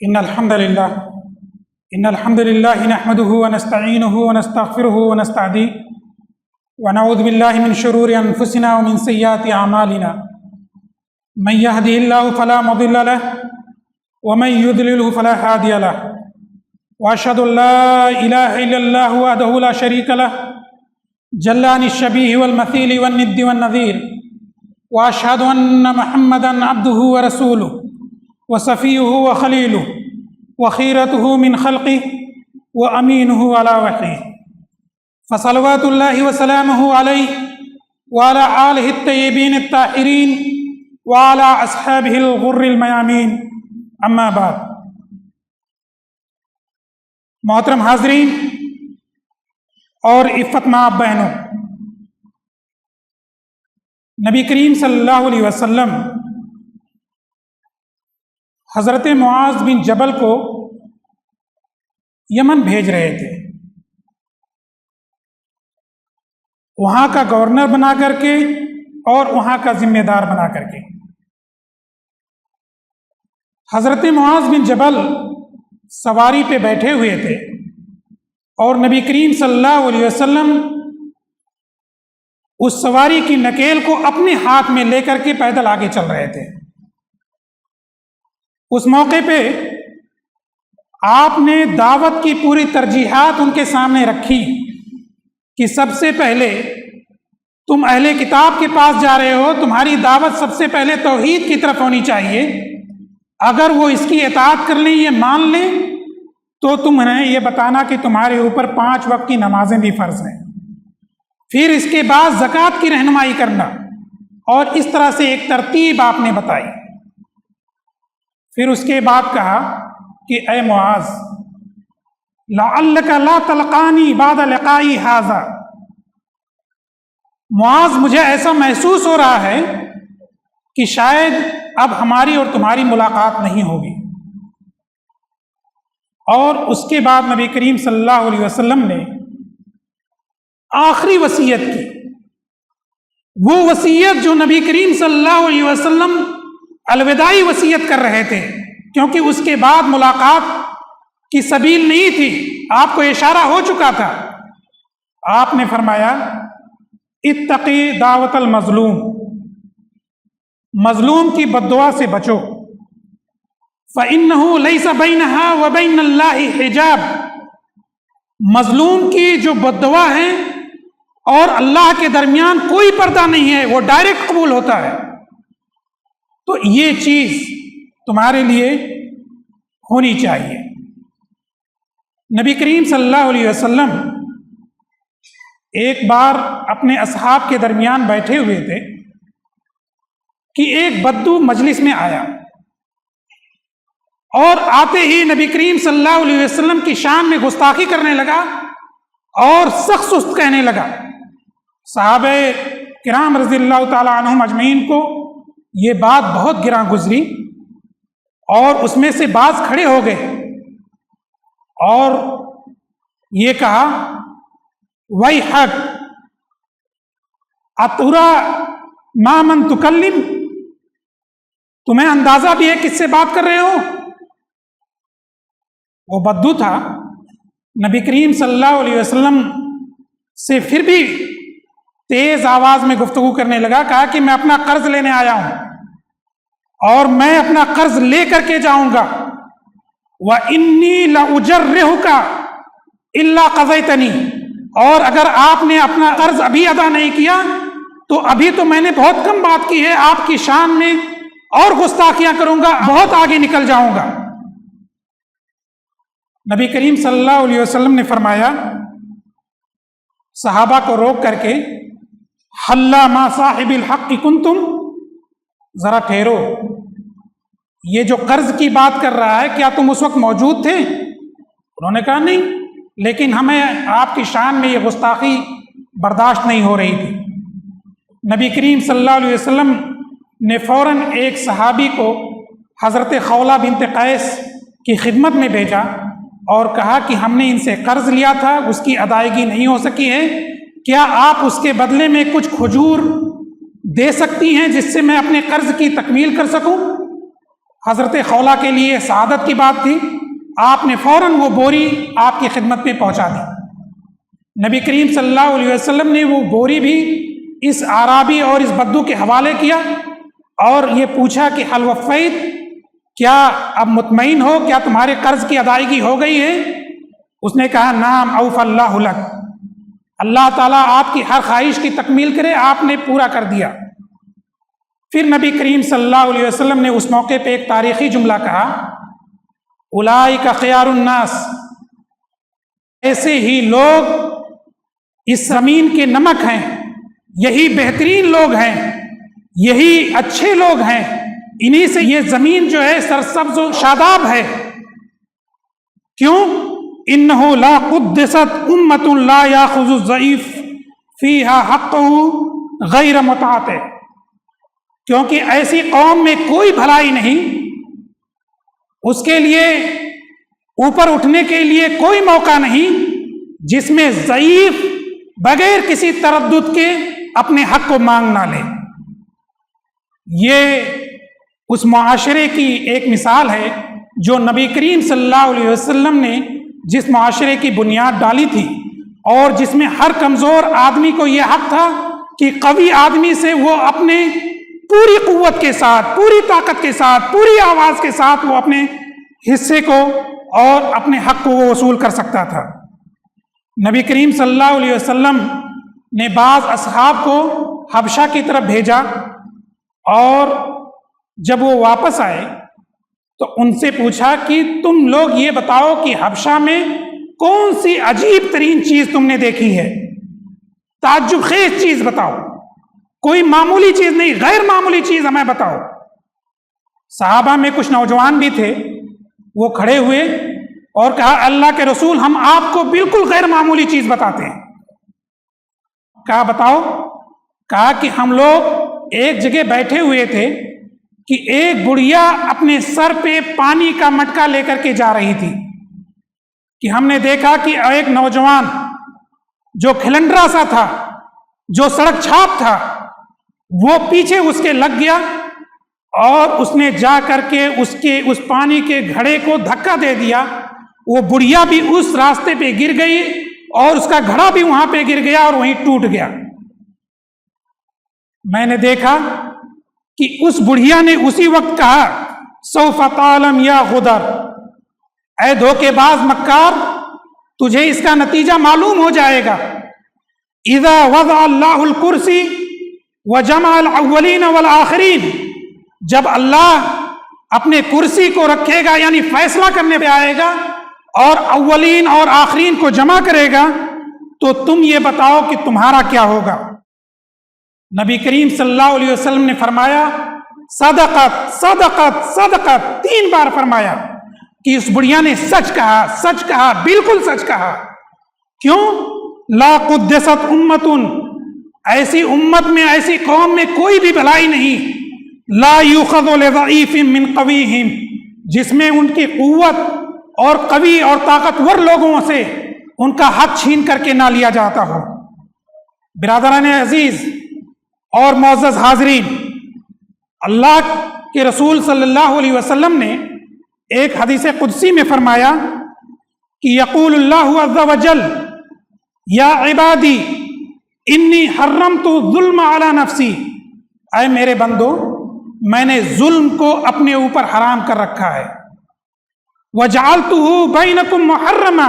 إن الحمد لله نحمده ونستعينه ونستغفره ونستهديه ونعوذ بالله من شرور أنفسنا ومن سيئات أعمالنا من يهده الله فلا مضل له ومن يضلله فلا هادي له وأشهد أن لا إله إلا الله وحده لا شريك له جل عن الشبيه والمثيل والند والنذير وأشهد أن محمدا عبده ورسوله وصفيه وخليله وخيرته من خلقه وأمينه على وحيه فصلوات الله وسلامه عليه وعلى آله الطيبين الطاهرين وعلى أصحابه الغر الميامين أما بعد. محترم حاضرین اور عفت مآب بہنوں، نبی کریم صلی اللہ علیہ وسلم حضرت معاذ بن جبل کو یمن بھیج رہے تھے، وہاں کا گورنر بنا کر کے اور وہاں کا ذمہ دار بنا کر کے. حضرت معاذ بن جبل سواری پہ بیٹھے ہوئے تھے اور نبی کریم صلی اللہ علیہ وسلم اس سواری کی نکیل کو اپنے ہاتھ میں لے کر کے پیدل آگے چل رہے تھے. اس موقع پہ آپ نے دعوت کی پوری ترجیحات ان کے سامنے رکھی کہ سب سے پہلے تم اہل کتاب کے پاس جا رہے ہو، تمہاری دعوت سب سے پہلے توحید کی طرف ہونی چاہیے. اگر وہ اس کی اطاعت کر لیں، یہ مان لیں، تو تمہیں یہ بتانا کہ تمہارے اوپر 5 وقت کی نمازیں بھی فرض ہیں. پھر اس کے بعد زکوٰۃ کی رہنمائی کرنا، اور اس طرح سے ایک ترتیب آپ نے بتائی. پھر اس کے بعد کہا کہ اے معاذ لعلک لا تلقانی بعد لقائی ھذا، معاذ مجھے ایسا محسوس ہو رہا ہے کہ شاید اب ہماری اور تمہاری ملاقات نہیں ہوگی. اور اس کے بعد نبی کریم صلی اللہ علیہ وسلم نے آخری وصیت کی، وہ وصیت جو نبی کریم صلی اللہ علیہ وسلم الوداعی وصیت کر رہے تھے، کیونکہ اس کے بعد ملاقات کی سبیل نہیں تھی، آپ کو اشارہ ہو چکا تھا. آپ نے فرمایا اتقی دعوت المظلوم، مظلوم کی بددعا سے بچو، فإنه ليس بينها وبين الله حجاب، مظلوم کی جو بددعا ہے اور اللہ کے درمیان کوئی پردہ نہیں ہے، وہ ڈائریکٹ قبول ہوتا ہے. تو یہ چیز تمہارے لیے ہونی چاہیے. نبی کریم صلی اللہ علیہ وسلم ایک بار اپنے اصحاب کے درمیان بیٹھے ہوئے تھے کہ ایک بدو مجلس میں آیا، اور آتے ہی نبی کریم صلی اللہ علیہ وسلم کی شان میں گستاخی کرنے لگا اور سخت سست کہنے لگا. صحابہ کرام رضی اللہ تعالی عنہم اجمعین کو یہ بات بہت گراں گزری، اور اس میں سے بعض کھڑے ہو گئے اور یہ کہا وَيْحَكَ أَتُرَى مَا مَن تُكَلِّمُ، تمہیں اندازہ بھی ہے کس سے بات کر رہے ہو؟ وہ بدو تھا، نبی کریم صلی اللہ علیہ وسلم سے پھر بھی تیز آواز میں گفتگو کرنے لگا. کہا کہ میں اپنا قرض لینے آیا ہوں اور میں اپنا قرض لے کر کے جاؤں گا. وَإِنِّي لَأُجَرِّهُكَ إِلَّا قَضَيْتَنِي، اور اگر آپ نے اپنا قرض ابھی ادا نہیں کیا تو ابھی تو میں نے بہت کم بات کی ہے، آپ کی شان میں اور گستاخیاں کروں گا، بہت آگے نکل جاؤں گا. نبی کریم صلی اللہ علیہ وسلم نے فرمایا صحابہ کو روک کر کے حَلَّا مَا صَاحِبِ الْحَقِّ كُنْتُمْ، ذرا ٹھہرو، یہ جو قرض کی بات کر رہا ہے کیا تم اس وقت موجود تھے؟ انہوں نے کہا نہیں، لیکن ہمیں آپ کی شان میں یہ گستاخی برداشت نہیں ہو رہی تھی. نبی کریم صلی اللہ علیہ وسلم نے فوراً ایک صحابی کو حضرت خولہ بنت قیس کی خدمت میں بھیجا اور کہا کہ ہم نے ان سے قرض لیا تھا، اس کی ادائیگی نہیں ہو سکی ہے، کیا آپ اس کے بدلے میں کچھ کھجور دے سکتی ہیں جس سے میں اپنے قرض کی تکمیل کر سکوں؟ حضرت خولہ کے لیے سعادت کی بات تھی، آپ نے فوراً وہ بوری آپ کی خدمت میں پہنچا دی۔ نبی کریم صلی اللہ علیہ وسلم نے وہ بوری بھی اس اعرابی اور اس بدو کے حوالے کیا اور یہ پوچھا کہ حل وفیت، کیا اب مطمئن ہو، کیا تمہارے قرض کی ادائیگی ہو گئی ہے؟ اس نے کہا نعم اوف اللہ لک، اللہ تعالیٰ آپ کی ہر خواہش کی تکمیل کرے، آپ نے پورا کر دیا۔ پھر نبی کریم صلی اللہ علیہ وسلم نے اس موقع پہ ایک تاریخی جملہ کہا، اولئک خیار الناس، ایسے ہی لوگ اس زمین کے نمک ہیں، یہی بہترین لوگ ہیں، یہی اچھے لوگ ہیں، انہی سے یہ زمین جو ہے سرسبز و شاداب ہے۔ کیوں؟ انہ لا قدست امت لا یاخذ الضعیف فیہا حقہ غیر متعاطع، کیونکہ ایسی قوم میں کوئی بھلائی نہیں، اس کے لیے اوپر اٹھنے کے لیے کوئی موقع نہیں جس میں ضعیف بغیر کسی تردد کے اپنے حق کو مانگ نہ لے۔ یہ اس معاشرے کی ایک مثال ہے جو نبی کریم صلی اللہ علیہ وسلم نے جس معاشرے کی بنیاد ڈالی تھی، اور جس میں ہر کمزور آدمی کو یہ حق تھا کہ قوی آدمی سے وہ اپنے پوری قوت کے ساتھ، پوری طاقت کے ساتھ، پوری آواز کے ساتھ وہ اپنے حصے کو اور اپنے حق کو وہ وصول کر سکتا تھا۔ نبی کریم صلی اللہ علیہ وسلم نے بعض اصحاب کو حبشہ کی طرف بھیجا، اور جب وہ واپس آئے تو ان سے پوچھا کہ تم لوگ یہ بتاؤ کہ حبشہ میں کون سی عجیب ترین چیز تم نے دیکھی ہے، تعجب خیز چیز بتاؤ، کوئی معمولی چیز نہیں، غیر معمولی چیز ہمیں بتاؤ۔ صحابہ میں کچھ نوجوان بھی تھے، وہ کھڑے ہوئے اور کہا اللہ کے رسول، ہم آپ کو بالکل غیر معمولی چیز بتاتے ہیں۔ کہا بتاؤ؟ کہا کہ ہم لوگ ایک جگہ بیٹھے ہوئے تھے کہ ایک بڑھیا اپنے سر پہ پانی کا مٹکا لے کر کے جا رہی تھی، کہ ہم نے دیکھا کہ ایک نوجوان جو کھلنڈرا سا تھا، جو سڑک چھاپ تھا، وہ پیچھے اس کے لگ گیا اور اس نے جا کر کے اس پانی کے گھڑے کو دھکا دے دیا، وہ بڑھیا بھی اس راستے پہ گر گئی اور اس کا گھڑا بھی وہاں پہ گر گیا اور وہیں ٹوٹ گیا۔ میں نے دیکھا کہ اس بڑھیا نے اسی وقت کہا سوف تعلم یا غدر، اے دھوکے باز مکار، تجھے اس کا نتیجہ معلوم ہو جائے گا۔ اذا وضع اللہ الکرسی وجمع الاولین والآخرین، جب اللہ اپنے کرسی کو رکھے گا، یعنی فیصلہ کرنے پہ آئے گا اور اولین اور آخرین کو جمع کرے گا، تو تم یہ بتاؤ کہ تمہارا کیا ہوگا؟ نبی کریم صلی اللہ علیہ وسلم نے فرمایا صدقت صدقت صدقت، 3 بار فرمایا کہ اس بڑھیا نے سچ کہا، سچ کہا، بالکل سچ کہا۔ کیوں؟ لا قدست امت، ایسی امت میں، ایسی قوم میں کوئی بھی بھلائی نہیں، لا یؤخذ لضعیف من قویہم، جس میں ان کی قوت اور قوی اور طاقتور لوگوں سے ان کا حق چھین کر کے نہ لیا جاتا ہو۔ برادران عزیز اور معزز حاضرین، اللہ کے رسول صلی اللہ علیہ وسلم نے ایک حدیث قدسی میں فرمایا کہ یقول اللہ عز وجل یا عبادی انی حرمت الظلم علی نفسی، اے میرے بندو، میں نے ظلم کو اپنے اوپر حرام کر رکھا ہے، وجعلتہ بینکم محرما،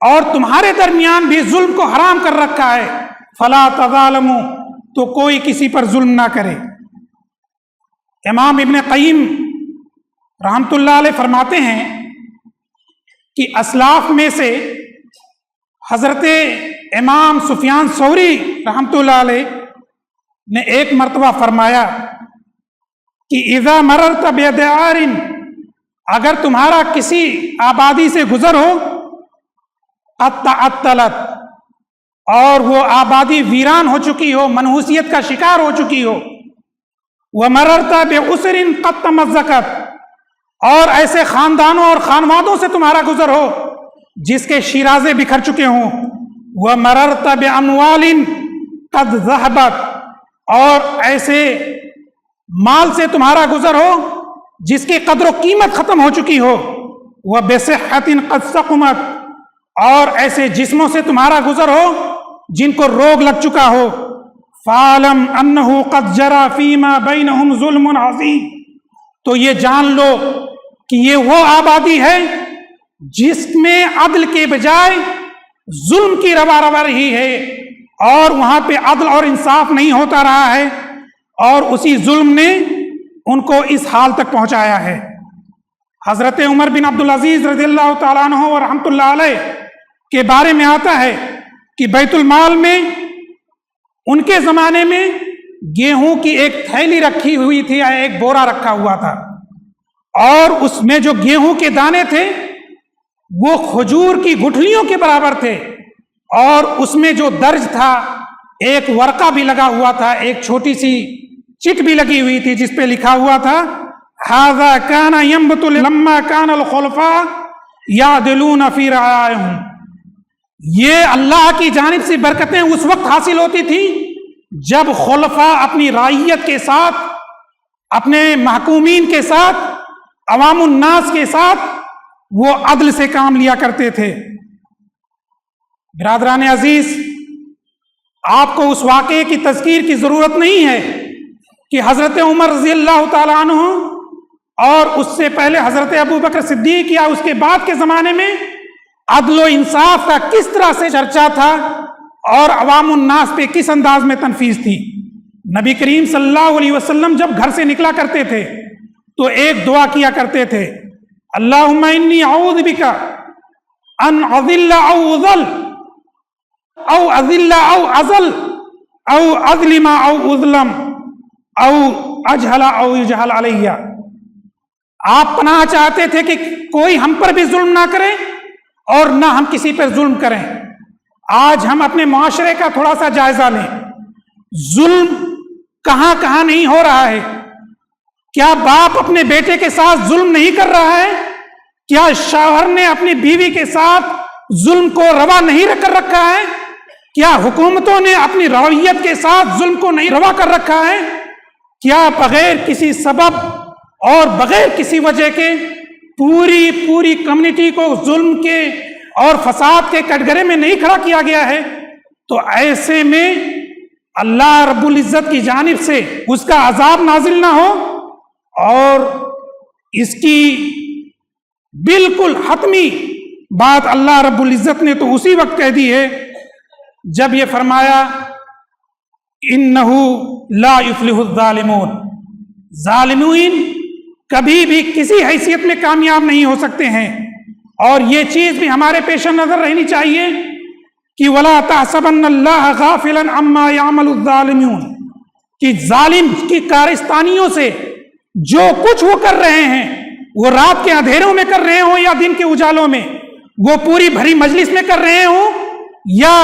اور تمہارے درمیان بھی ظلم کو حرام کر رکھا ہے، فلا تظالموا، تو کوئی کسی پر ظلم نہ کرے۔ امام ابن قیم رحمت اللہ علیہ فرماتے ہیں کہ اسلاف میں سے حضرت امام سفیان ثوری رحمت اللہ علیہ نے ایک مرتبہ فرمایا کہ اذا مررت بدار، اگر تمہارا کسی آبادی سے گزر ہو، قد تعطلت، اور وہ آبادی ویران ہو چکی ہو، منحوسیت کا شکار ہو چکی ہو، ومررت بعسر قد تمزقت، اور ایسے خاندانوں اور خانوادوں سے تمہارا گزر ہو جس کے شیرازے بکھر چکے ہوں، ومررت باموال قد ذهبت، اور ایسے مال سے تمہارا گزر ہو جس کی قدر و قیمت ختم ہو چکی ہو، وَبِصِحَّةٍ قَدْ سَقُمَتْ، اور ایسے جسموں سے تمہارا گزر ہو جن کو روگ لگ چکا ہو، فَعَلَمْ أَنَّهُ قَدْ جَرَى فِي مَا بَيْنَهُمْ ظُلْمٌ عَظِيمٌ، تو یہ جان لو کہ یہ وہ آبادی ہے جس میں عدل کے بجائے ظلم کی روا رہی ہے، اور وہاں پہ عدل اور انصاف نہیں ہوتا رہا ہے، اور اسی ظلم نے ان کو اس حال تک پہنچایا ہے۔ حضرت عمر بن عبدالعزیز رضی اللہ تعالیٰ عنہ اور رحمۃ اللہ علیہ کے بارے میں آتا ہے کہ بیت المال میں ان کے زمانے میں گیہوں کی ایک تھیلی رکھی ہوئی تھی، یا ایک بورا رکھا ہوا تھا، اور اس میں جو گیہوں کے دانے تھے وہ کھجور کی گٹھلیوں کے برابر تھے، اور اس میں جو درج تھا ایک ورقہ بھی لگا ہوا تھا، ایک چھوٹی سی چٹ بھی لگی ہوئی تھی جس پہ لکھا ہوا تھا ھذا کان ینبت لما کان الخلفاء یعدلون فی رعایہم، یہ اللہ کی جانب سے برکتیں اس وقت حاصل ہوتی تھیں جب خلفاء اپنی رعیت کے ساتھ، اپنے محکومین کے ساتھ، عوام الناس کے ساتھ وہ عدل سے کام لیا کرتے تھے۔ برادران عزیز، آپ کو اس واقعے کی تذکیر کی ضرورت نہیں ہے کہ حضرت عمر رضی اللہ تعالیٰ عنہ اور اس سے پہلے حضرت ابو بکر صدیق یا اس کے بعد کے زمانے میں عدل و انصاف کا کس طرح سے چرچا تھا اور عوام الناس پہ کس انداز میں تنفیذ تھی۔ نبی کریم صلی اللہ علیہ وسلم جب گھر سے نکلا کرتے تھے تو ایک دعا کیا کرتے تھے، اللہم انی اعوذ بک ان اضل او اضل او اذل او ازل او اظلم او اظلم او اجہل او یجہل علیہ۔ آپ پناہ چاہتے تھے کہ کوئی ہم پر بھی ظلم نہ کرے اور نہ ہم کسی پر ظلم کریں۔ آج ہم اپنے معاشرے کا تھوڑا سا جائزہ لیں، ظلم کہاں کہاں نہیں ہو رہا ہے۔ کیا باپ اپنے بیٹے کے ساتھ ظلم نہیں کر رہا ہے؟ کیا شوہر نے اپنی بیوی کے ساتھ ظلم کو روا نہیں کر رکھا ہے؟ کیا حکومتوں نے اپنی رعیت کے ساتھ ظلم کو نہیں روا کر رکھا ہے؟ کیا بغیر کسی سبب اور بغیر کسی وجہ کے پوری کمیونٹی کو ظلم کے اور فساد کے کٹگرے میں نہیں کھڑا کیا گیا ہے؟ تو ایسے میں اللہ رب العزت کی جانب سے اس کا عذاب نازل نہ ہو، اور اس کی بالکل حتمی بات اللہ رب العزت نے تو اسی وقت کہہ دی ہے جب یہ فرمایا انہو لا یفلح الظالمون، ظالمین کبھی بھی کسی حیثیت میں کامیاب نہیں ہو سکتے ہیں۔ اور یہ چیز بھی ہمارے پیش نظر رہنی چاہیے کہ وَلَا تَحْسَبَنَّ اللَّهَ غَافِلًا عَمَّا يَعْمَلُ الظَّالِمُونَ، کہ ظالم کی کارستانیوں سے جو کچھ وہ کر رہے ہیں، وہ رات کے اندھیروں میں کر رہے ہوں یا دن کے اجالوں میں، وہ پوری بھری مجلس میں کر رہے ہوں یا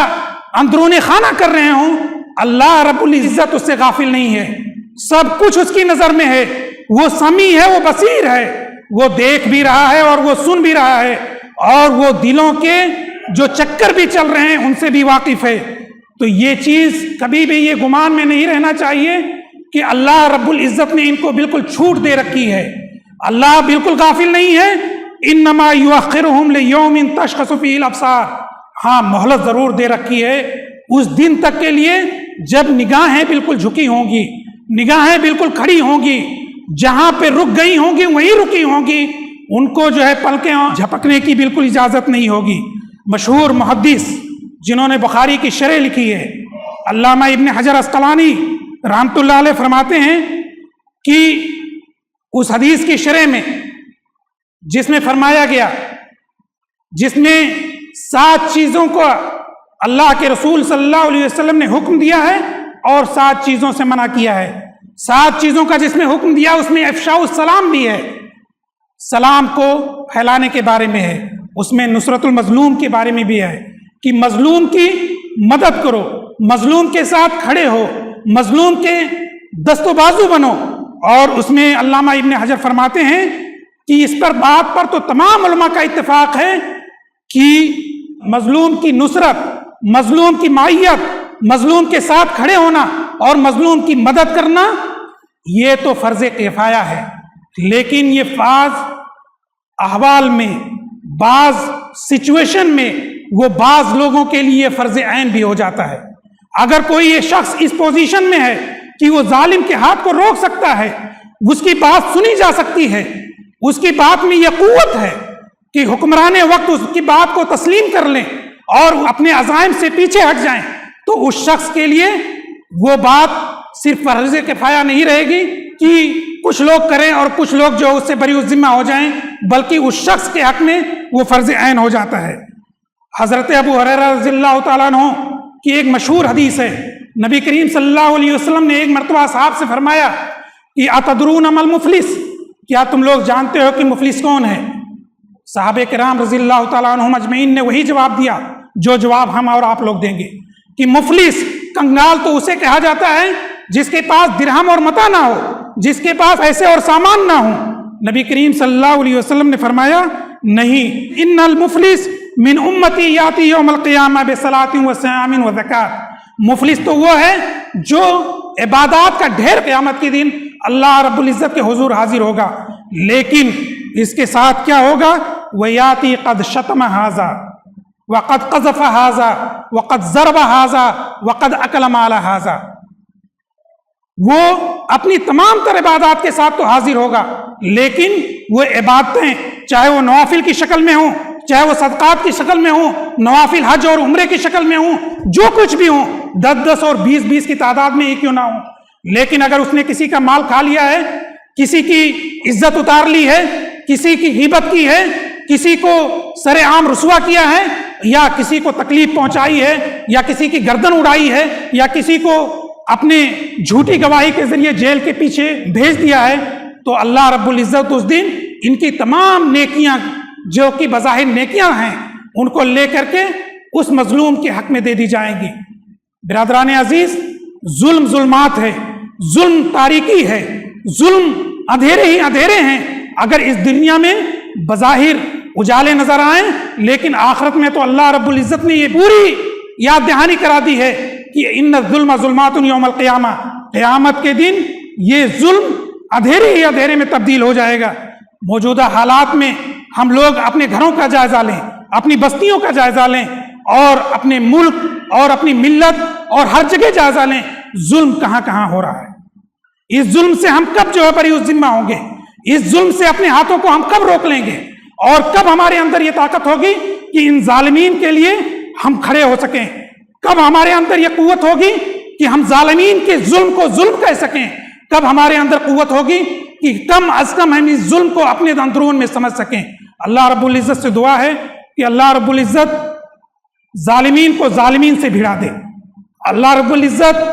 اندرون خانہ کر رہے ہوں، اللہ رب العزت اس سے غافل نہیں ہے، سب کچھ اس کی نظر میں ہے، وہ سمیع ہے، وہ بصیر ہے، وہ دیکھ بھی رہا ہے اور وہ سن بھی رہا ہے، اور وہ دلوں کے جو چکر بھی چل رہے ہیں ان سے بھی واقف ہے۔ تو یہ چیز کبھی بھی یہ گمان میں نہیں رہنا چاہیے کہ اللہ رب العزت نے ان کو بالکل چھوٹ دے رکھی ہے، اللہ بالکل غافل نہیں ہے۔ انما یؤخرہم لیوم تشخص فیہ الابصار، ہاں مہلت ضرور دے رکھی ہے اس دن تک کے لیے جب نگاہیں بالکل جھکی ہوں گی، نگاہیں بالکل کھڑی ہوں گی، جہاں پہ رک گئی ہوں گی وہیں رکی ہوں گی، ان کو جو ہے پلکیں جھپکنے کی بالکل اجازت نہیں ہوگی۔ مشہور محدث جنہوں نے بخاری کی شرح لکھی ہے، علامہ ابن حجر اسقلانی رحمۃ اللہ علیہ فرماتے ہیں کہ اس حدیث کی شرح میں جس میں فرمایا گیا، جس میں 7 چیزوں کو اللہ کے رسول صلی اللہ علیہ وسلم نے حکم دیا ہے اور 7 چیزوں سے منع کیا ہے، 7 چیزوں کا جس میں حکم دیا اس میں افشاء السلام بھی ہے، سلام کو پھیلانے کے بارے میں ہے، اس میں نصرت المظلوم کے بارے میں بھی ہے کہ مظلوم کی مدد کرو، مظلوم کے ساتھ کھڑے ہو، مظلوم کے دست و بازو بنو۔ اور اس میں علامہ ابن حجر فرماتے ہیں کہ اس پر بات پر تو تمام علماء کا اتفاق ہے کہ مظلوم کی نصرت، مظلوم کی معیت، مظلوم کے ساتھ کھڑے ہونا اور مظلوم کی مدد کرنا یہ تو فرض کفایہ ہے، لیکن یہ بعض احوال میں، بعض سچویشن میں وہ بعض لوگوں کے لیے فرض عین بھی ہو جاتا ہے۔ اگر کوئی یہ شخص اس پوزیشن میں ہے کہ وہ ظالم کے ہاتھ کو روک سکتا ہے، اس کی بات سنی جا سکتی ہے، اس کی بات میں یہ قوت ہے کہ حکمران وقت اس کی بات کو تسلیم کر لیں اور اپنے عزائم سے پیچھے ہٹ جائیں، تو اس شخص کے لیے وہ بات صرف فرض کفایہ نہیں رہے گی کہ کچھ لوگ کریں اور کچھ لوگ جو اس سے بری الذمہ ہو جائیں، بلکہ اس شخص کے حق میں وہ فرض عین ہو جاتا ہے۔ حضرت ابو ہریرہ رضی اللہ تعالیٰ عنہ کی ایک مشہور حدیث ہے، نبی کریم صلی اللہ علیہ وسلم نے ایک مرتبہ صحابہ سے فرمایا کہ اتدرون ما المفلس، کیا تم لوگ جانتے ہو کہ مفلس کون ہے؟ صحابہ کرام رضی اللہ تعالیٰ عنہم اجمعین نے وہی جواب دیا جو جواب ہم اور آپ لوگ دیں گے، کہ مفلس، کنگال تو اسے کہا جاتا ہے جس کے پاس درہم اور متاع نہ ہو، جس کے پاس پیسے اور سامان نہ ہو۔ نبی کریم صلی اللہ علیہ وسلم نے فرمایا نہیں، ان المفلس من امتی یاتی یوم القیامہ بصلاۃ وصیام وزکوٰۃ، مفلس تو وہ ہے جو عبادات کا ڈھیر قیامت کے دن اللہ رب العزت کے حضور حاضر ہوگا، لیکن اس کے ساتھ کیا ہوگا؟ ویاتی قد شتم ھذا وقد قذف ھذا وقد ضرب ھذا وقد اکل مال ھذا، وہ اپنی تمام تر عبادات کے ساتھ تو حاضر ہوگا، لیکن وہ عبادتیں چاہے وہ نوافل کی شکل میں ہوں، چاہے وہ صدقات کی شکل میں ہوں، نوافل حج اور عمرے کی شکل میں ہوں، جو کچھ بھی ہوں، 10 اور 20 کی تعداد میں ہی کیوں نہ ہوں، لیکن اگر اس نے کسی کا مال کھا لیا ہے، کسی کی عزت اتار لی ہے، کسی کی غیبت کی ہے، کسی کو سر عام رسوا کیا ہے، یا کسی کو تکلیف پہنچائی ہے، یا کسی کی گردن اڑائی ہے، یا کسی کو اپنے جھوٹی گواہی کے ذریعے جیل کے پیچھے بھیج دیا ہے، تو اللہ رب العزت اس دن ان کی تمام نیکیاں جو کہ بظاہر نیکیاں ہیں ان کو لے کر کے اس مظلوم کے حق میں دے دی جائیں گی۔ برادران عزیز، ظلم ظلمات ہے، ظلم تاریکی ہے، ظلم اندھیرے ہی اندھیرے ہیں۔ اگر اس دنیا میں بظاہر اجالے نظر آئیں، لیکن آخرت میں تو اللہ رب العزت نے یہ پوری یاد دہانی کرا دی ہے کہ ان الظلم ظلمات یوم القیامہ، قیامت کے دن یہ ظلم اندھیرے ہی اندھیرے میں تبدیل ہو جائے گا۔ موجودہ حالات میں ہم لوگ اپنے گھروں کا جائزہ لیں، اپنی بستیوں کا جائزہ لیں، اور اپنے ملک اور اپنی ملت اور ہر جگہ جائزہ لیں، ظلم کہاں کہاں ہو رہا ہے۔ اس ظلم سے ہم کب جو ہے بری الذمہ ہوں گے؟ اس ظلم سے اپنے ہاتھوں کو ہم کب روک لیں گے؟ اور کب ہمارے اندر یہ طاقت ہوگی کہ ان ظالمین کے لیے ہم کھڑے ہو سکیں؟ کب ہمارے اندر یہ قوت ہوگی کہ ہم ظالمین کے ظلم کو ظلم کہہ سکیں؟ کب ہمارے اندر قوت ہوگی کہ کم از کم ہم اس ظلم کو اپنے اندرون میں سمجھ سکیں؟ اللہ رب العزت سے دعا ہے کہ اللہ رب العزت ظالمین کو ظالمین سے بھڑا دے، اللہ رب العزت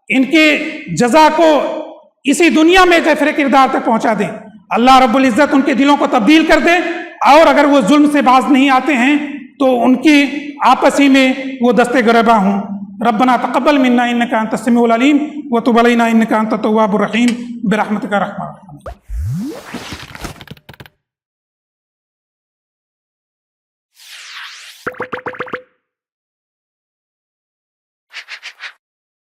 ان کے جزا کو اسی دنیا میں غفر کردار تک پہنچا دے، اللہ رب العزت ان کے دلوں کو تبدیل کر دے، اور اگر وہ ظلم سے باز نہیں آتے ہیں تو ان کی آپس ہی میں وہ دستے گربا ہوں۔ ربنا تقبل منا انک انت السمیع العلیم وتب علینا انک انت التواب الرحیم برحمتک الرحمن۔